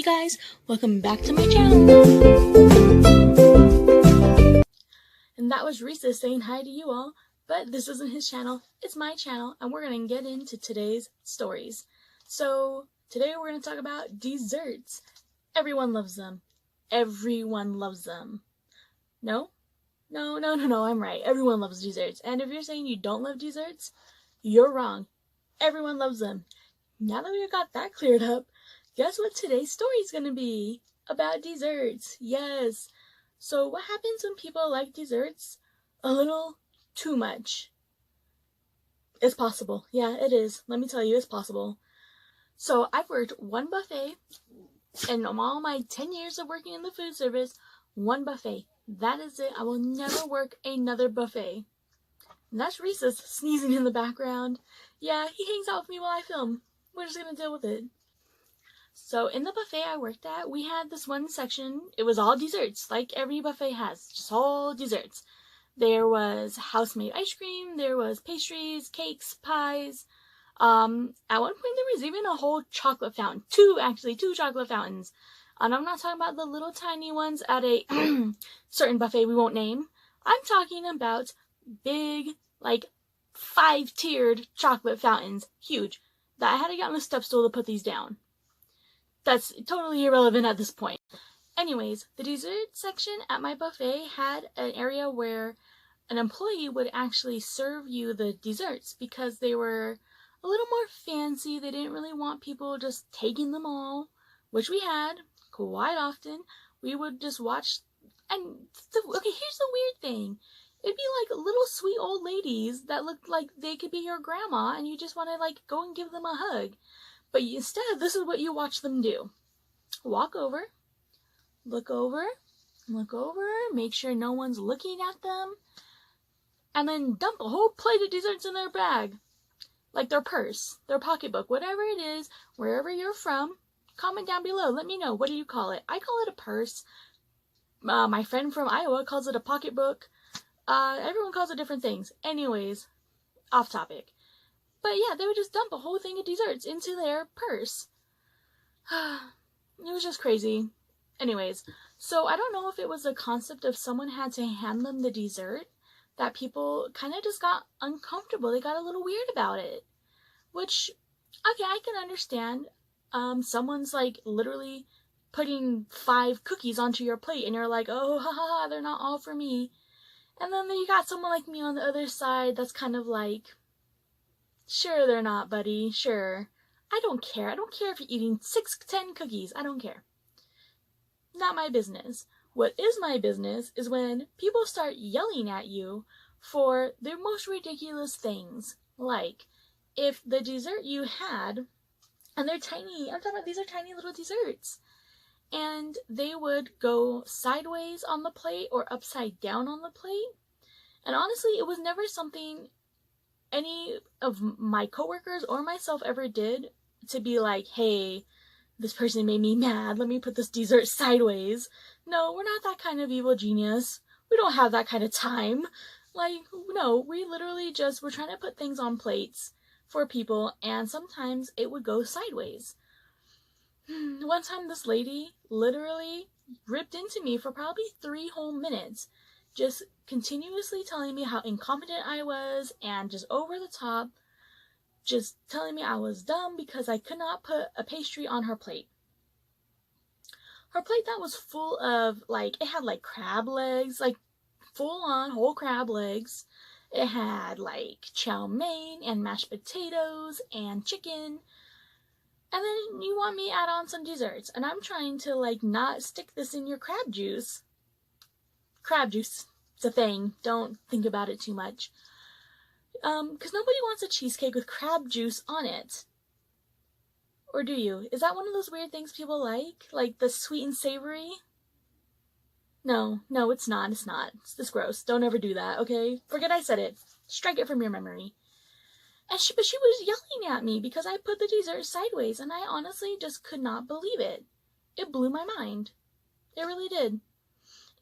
guys, welcome back to my channel. And that was Reese's saying hi to you all, but this isn't his channel, it's my channel, and we're going to get into today's stories. So today we're going to talk about desserts. Everyone loves them. Everyone loves them. No, I'm right. Everyone loves desserts. And if you're saying you don't love desserts, you're wrong. Everyone loves them. Now that we've got that cleared up, guess what today's story is going to be? About desserts. Yes. So what happens when people like desserts a little too much? It's possible. Yeah, it is. Let me tell you, it's possible. So I've worked one buffet in all my 10 years of working in the food service. One buffet. That is it. I will never work another buffet. And that's Reese's sneezing in the background. Yeah, he hangs out with me while I film. We're just going to deal with it. So in the buffet I worked at, we had this one section. It was all desserts, like every buffet has, just all desserts. There was house-made ice cream, there was pastries, cakes, pies. At one point there was even a whole chocolate fountain. Two chocolate fountains. And I'm not talking about the little tiny ones at a certain buffet we won't name. I'm talking about big, like 5-tiered chocolate fountains. Huge. That I had to get on the step stool to put these down. That's totally irrelevant at this point. Anyways, the dessert section at my buffet had an area where an employee would actually serve you the desserts because they were a little more fancy. They didn't really want people just taking them all, which we had quite often. We would just watch, and okay, here's the weird thing. It'd be like little sweet old ladies that looked like they could be your grandma, and you just want to like go and give them a hug. But instead, this is what you watch them do. Walk over, look over, make sure no one's looking at them, and then dump a whole plate of desserts in their bag. Like their purse, their pocketbook, whatever it is, wherever you're from. Comment down below. Let me know. What do you call it? I call it a purse. My friend from Iowa calls it a pocketbook. Everyone calls it different things. Anyways, off topic. But yeah, they would just dump a whole thing of desserts into their purse. It was just crazy. Anyways, so I don't know if it was a concept of someone had to hand them the dessert that people kind of just got uncomfortable. They got a little weird about it. Which, okay, I can understand. Someone's like literally putting 5 cookies onto your plate and you're like, oh, haha, they're not all for me. And then you got someone like me on the other side that's kind of like, sure they're not, buddy, sure. I don't care. I don't care if you're eating 6, 10 cookies. I don't care. Not my business. What is my business is when people start yelling at you for their most ridiculous things. Like, if the dessert you had, and they're tiny, I'm talking about these are tiny little desserts, and they would go sideways on the plate or upside down on the plate. And honestly, it was never something any of my coworkers or myself ever did to be like, hey, this person made me mad, let me put this dessert sideways. No, we're not that kind of evil genius. We don't have that kind of time. Like, no, we literally just were trying to put things on plates for people, and sometimes it would go sideways. One time this lady literally ripped into me for probably 3 whole minutes, just continuously telling me how incompetent I was and just over the top, just telling me I was dumb because I could not put a pastry on her plate. Her plate that was full of, like, it had like crab legs, like full on whole crab legs. It had like chow mein and mashed potatoes and chicken. And then you want me to add on some desserts. And I'm trying to like not stick this in your crab juice. Crab juice. It's a thing. Don't think about it too much. Because nobody wants a cheesecake with crab juice on it. Or do you? Is that one of those weird things people like? Like the sweet and savory? No, it's not. It's not. It's this gross. Don't ever do that, okay? Forget I said it. Strike it from your memory. But she was yelling at me because I put the dessert sideways, and I honestly just could not believe it. It blew my mind. It really did.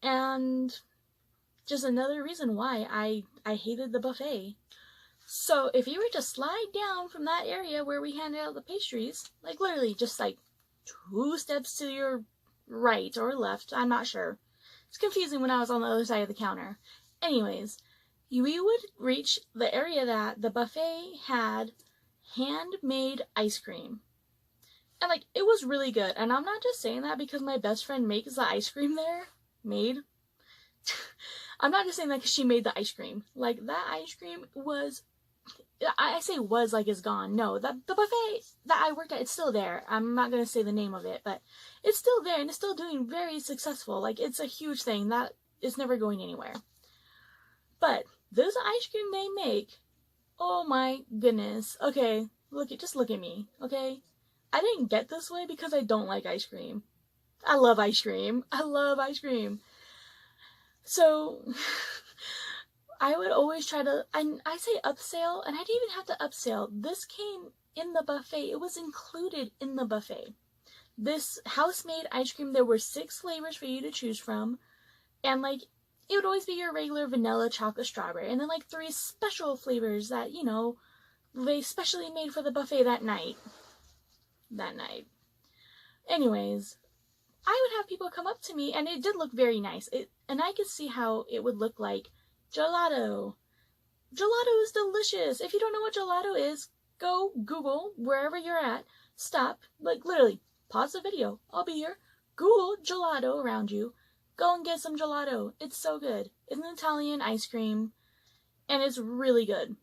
And just another reason why I hated the buffet. So if you were to slide down from that area where we handed out the pastries, like literally just like 2 steps to your right or left, I'm not sure. It's confusing when I was on the other side of the counter. Anyways, we would reach the area that the buffet had handmade ice cream. And like, it was really good. And I'm not just saying that because my best friend makes the ice cream there. I'm not just saying that because she made the ice cream. Like, that ice cream was, I say was like it's gone. No, the buffet that I worked at, it's still there. I'm not going to say the name of it, but it's still there and it's still doing very successful. Like, it's a huge thing that is never going anywhere. But this ice cream they make, oh my goodness. Okay, just look at me, okay? I didn't get this way because I don't like ice cream. I love ice cream. I love ice cream. So, I would always try to, I say upsell, and I didn't even have to upsell. This came in the buffet. It was included in the buffet. This house-made ice cream, there were 6 flavors for you to choose from. And like, it would always be your regular vanilla, chocolate, strawberry. And then like 3 special flavors that, you know, they specially made for the buffet that night. Anyways, I would have people come up to me, and it did look very nice. And I could see how it would look like gelato. Gelato is delicious. If you don't know what gelato is, go Google wherever you're at. Stop, like literally, pause the video. I'll be here. Google gelato around you. Go and get some gelato. It's so good. It's an Italian ice cream, and it's really good.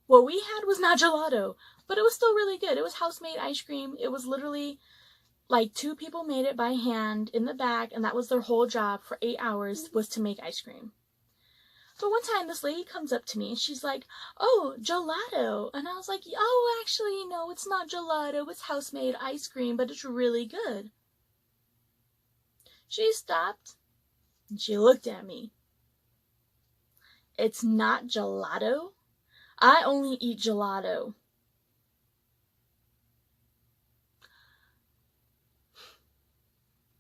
What we had was not gelato, but it was still really good. It was house-made ice cream. It was literally like 2 people made it by hand in the back, and that was their whole job for 8 hours, was to make ice cream. But one time this lady comes up to me and she's like, "Oh, gelato." And I was like, "Oh, actually, no, it's not gelato. It's house-made ice cream, but it's really good." She stopped and she looked at me. "It's not gelato? I only eat gelato."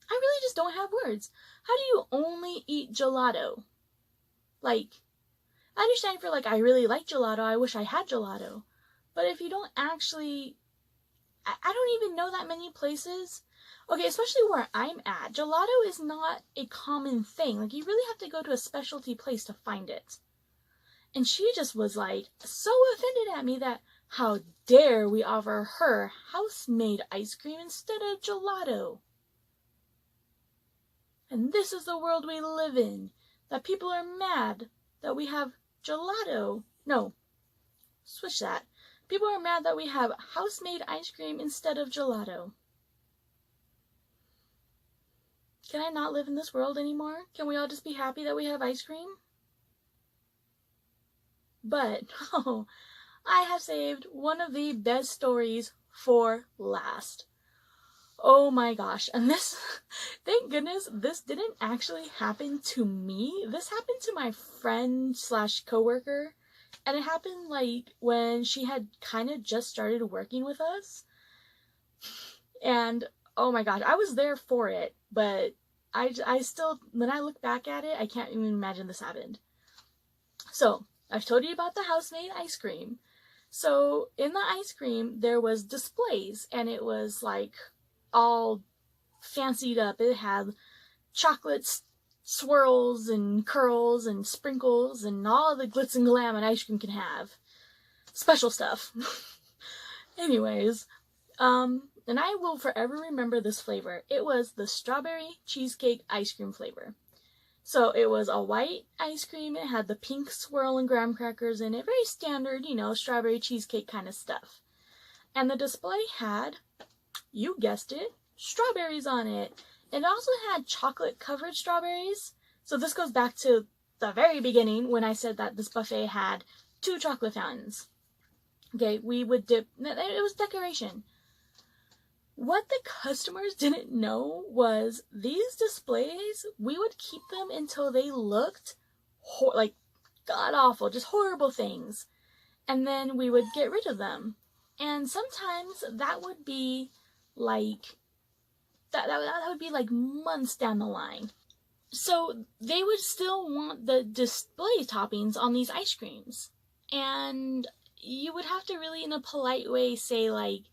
I really just don't have words. How do you only eat gelato? Like, I understand if you're like, "I really like gelato, I wish I had gelato." But if you don't actually, I don't even know that many places. Okay, especially where I'm at, gelato is not a common thing. Like, you really have to go to a specialty place to find it. And she just was like, so offended at me that how dare we offer her house-made ice cream instead of gelato. And this is the world we live in, that people are mad that we have gelato. No, switch that. People are mad that we have house-made ice cream instead of gelato. Can I not live in this world anymore? Can we all just be happy that we have ice cream? But, oh, I have saved one of the best stories for last. Oh my gosh, and this, thank goodness, this didn't actually happen to me. This happened to my friend slash coworker, and it happened like when she had kind of just started working with us. And oh my gosh, I was there for it, but I still, when I look back at it, I can't even imagine this happened. So, I've told you about the house-made ice cream. So, in the ice cream, there was displays, and it was like all fancied up. It had chocolate swirls and curls and sprinkles and all the glitz and glam an ice cream can have. Special stuff. Anyways, and I will forever remember this flavor. It was the strawberry cheesecake ice cream flavor. So it was a white ice cream. It had the pink swirl and graham crackers in it. Very standard, you know, strawberry cheesecake kind of stuff. And the display had, you guessed it, strawberries on it. It also had chocolate covered strawberries. So this goes back to the very beginning when I said that this buffet had 2 chocolate fountains. Okay, we would dip, it was decoration. What the customers didn't know was these displays, we would keep them until they looked like god-awful, just horrible things. And then we would get rid of them. And sometimes that would be like, that would be like months down the line. So they would still want the display toppings on these ice creams. And you would have to really, in a polite way, say like,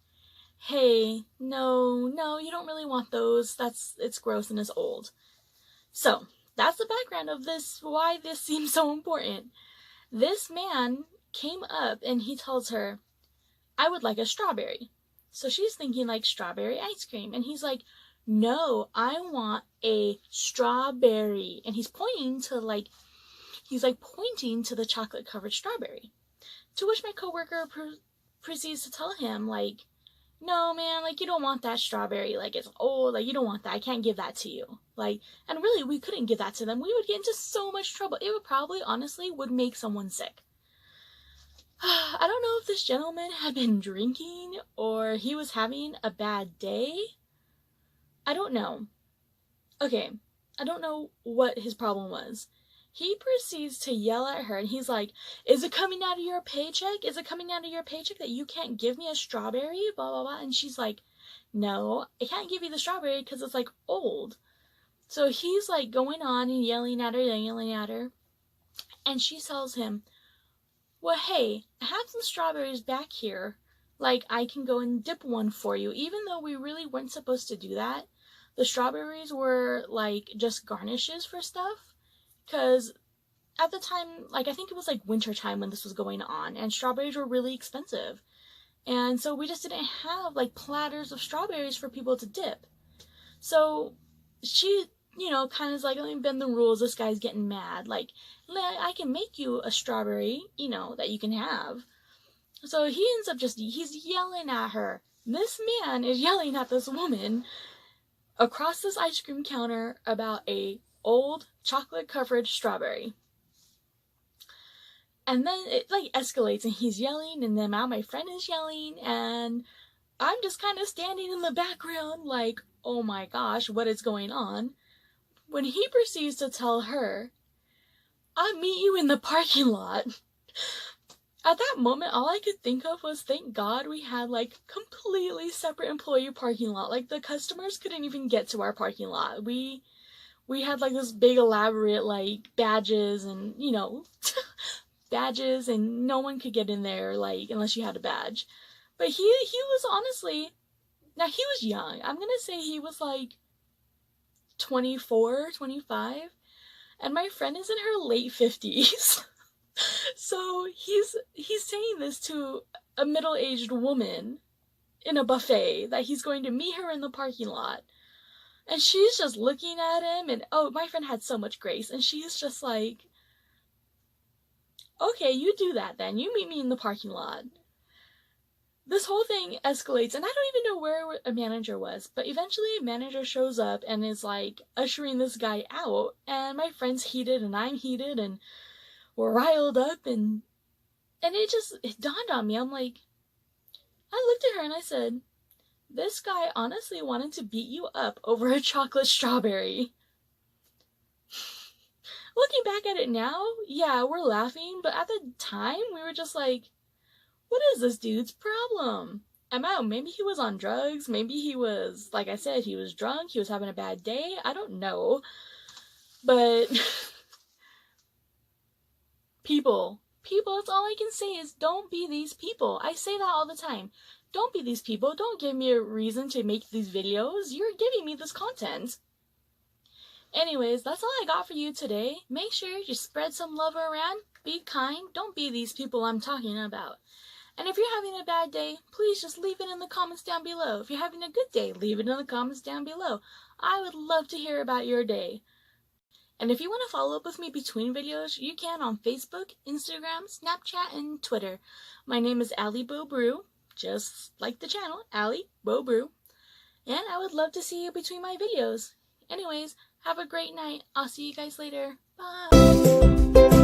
hey, no, you don't really want those. It's gross and it's old. So, that's the background of this, why this seems so important. This man came up and he tells her, I would like a strawberry. So she's thinking like strawberry ice cream. And he's like, no, I want a strawberry. And he's pointing to the chocolate covered strawberry. To which my coworker proceeds to tell him like, no man, like you don't want that strawberry, like it's old, like you don't want that, I can't give that to you. Like, and really we couldn't give that to them. We would get into so much trouble. It would probably honestly would make someone sick. I don't know if this gentleman had been drinking or he was having a bad day. I don't know. Okay, I don't know what his problem was. He proceeds to yell at her and he's like, is it coming out of your paycheck? Is it coming out of your paycheck that you can't give me a strawberry? Blah, blah, blah. And she's like, no, I can't give you the strawberry because it's like old. So he's like going on and yelling at her. And she tells him, well, hey, I have some strawberries back here. Like, I can go and dip one for you. Even though we really weren't supposed to do that. The strawberries were like just garnishes for stuff. Because at the time, like I think it was like winter time when this was going on, and strawberries were really expensive. And so we just didn't have like platters of strawberries for people to dip. So she, kind of is like, let me bend the rules. This guy's getting mad. Like, I can make you a strawberry, that you can have. So he ends up he's yelling at her. This man is yelling at this woman across this ice cream counter about a old chocolate covered strawberry. And then it like escalates and he's yelling, and then now my friend is yelling, and I'm just kind of standing in the background like, oh my gosh, what is going on? When he proceeds to tell her, I'll meet you in the parking lot. At that moment, all I could think of was, thank God we had like completely separate employee parking lot. Like the customers couldn't even get to our parking lot. We had like this big elaborate like badges and badges, and no one could get in there like unless you had a badge. But he was honestly, now he was young. I'm gonna say he was like 24, 25, and my friend is in her late 50s. So he's saying this to a middle-aged woman in a buffet that he's going to meet her in the parking lot. And she's just looking at him, and oh, my friend had so much grace, and she's just like, okay, you do that then. You meet me in the parking lot. This whole thing escalates, and I don't even know where a manager was, but eventually a manager shows up and is like ushering this guy out, and my friend's heated and I'm heated and we're riled up, and it dawned on me. I'm like, I looked at her and I said, this guy honestly wanted to beat you up over a chocolate strawberry. Looking back at it now, yeah, we're laughing, but at the time, we were just like, what is this dude's problem? Maybe he was on drugs, maybe he was, like I said, he was drunk, he was having a bad day, I don't know. But, people, that's all I can say is don't be these people. I say that all the time. Don't be these people. Don't give me a reason to make these videos. You're giving me this content. Anyways, that's all I got for you today. Make sure you spread some love around. Be kind. Don't be these people I'm talking about. And if you're having a bad day, please just leave it in the comments down below. If you're having a good day, leave it in the comments down below. I would love to hear about your day. And if you want to follow up with me between videos, you can on Facebook, Instagram, Snapchat, and Twitter. My name is Allie Bo Brew, just like the channel, Allie Bo Brew. And I would love to see you between my videos. Anyways, have a great night. I'll see you guys later. Bye!